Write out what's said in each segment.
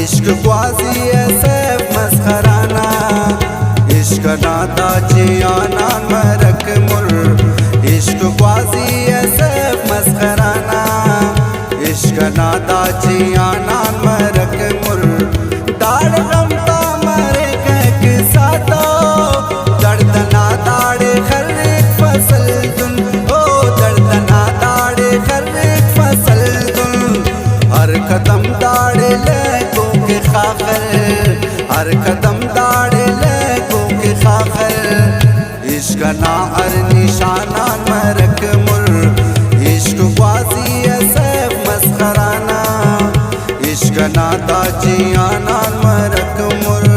इश्क ख्वाजी ऐसे मस्खराना, इश्क नादा जियाना मरक मुर। इश्क ख्वाजी ऐसे मस्खराना, इश्क नादा जियाना मरक मुर। दाड़ रमता मरे कैक सातो, दर्द ना दाड़े खरीक फसल दुन। ओ दर्द ना दाड़े खरीक फसल दुन। हर कदम दाड़े ले खाखर, हर कदम दाड़े लगो के खाखर। इश्क ना हर निशाना मरक मुर। इश्क ख्वाजी ऐसे मस्खराना, इश्क नादा जियाना मरक मुर।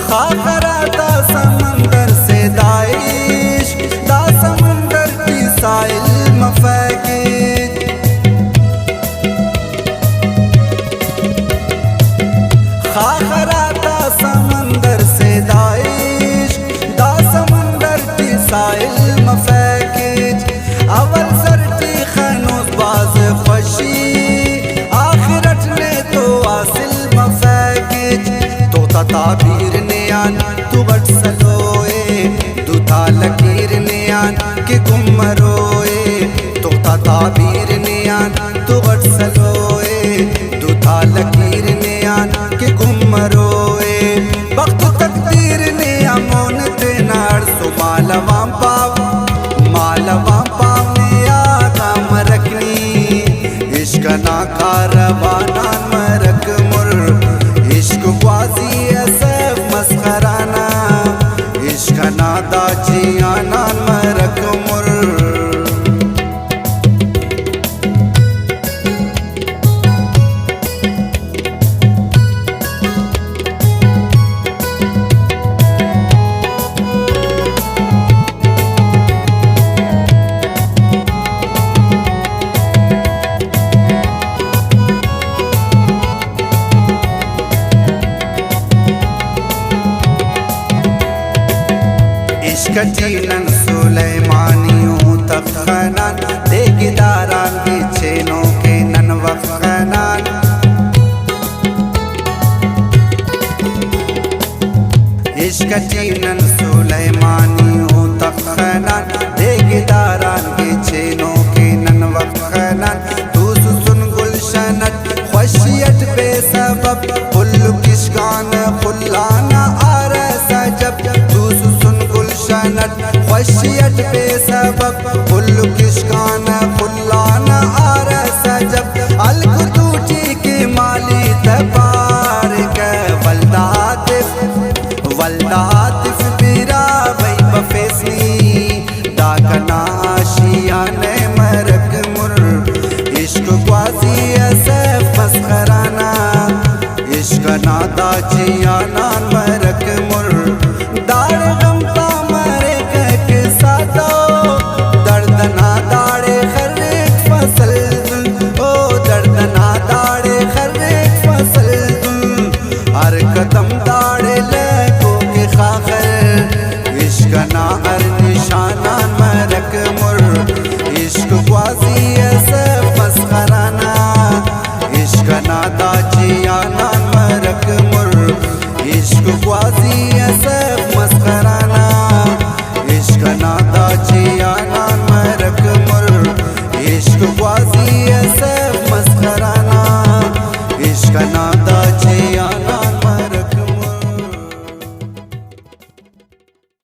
खाखरा दा समंदर से दाइश, दा समंदर की साइल मफाकिज। खाखरा दा समंदर से दाइश, दा समंदर की साइल मफाकिज। अवल सरटी खनूस बाज खुशी, आखिरत ने तो आसिल मफाकिज। तोता ताबीर ने आन तू बट सलोए, दूता लकीर ने आन के गुमरोए। तोता ताबीर ने आन तू बट सलोए, दूता लकीर ने आन के गुमरोए। वक्त तकदीर ने अमोन ते नार सो मालवाम पाव, मालवाम पाव ने आगा मरकनी। इश्क ना कारवाना मरक मुर। इश्क ख्वाजी ऐसे मस्खराना, इश्क नादा जियाना मरक मुर। इश्क जीनन सुलेमानियों तखनान, देगिदारान बिछेनों के नन वखनान। इश्क जीनन सुलेमानियों तखनान, देगिदारान बिछेनों के नन वखनान। तू सुन गुलशनत खुशियत बेसबब, कुल्लु किशकान खुल्लाना आरे सजब। तू सुन गुलशनत खुशियत बेसबब, कुल्लु किशकान खुल्लाना आरे सजब। अलकुतूटी के माली तबार के वल्दातिफ बिरा वही बफेसी। दाकना आशियाने मरक मुर। इश्क ख्वाजी ऐसे मस्खराना, इश्क नादा जियाना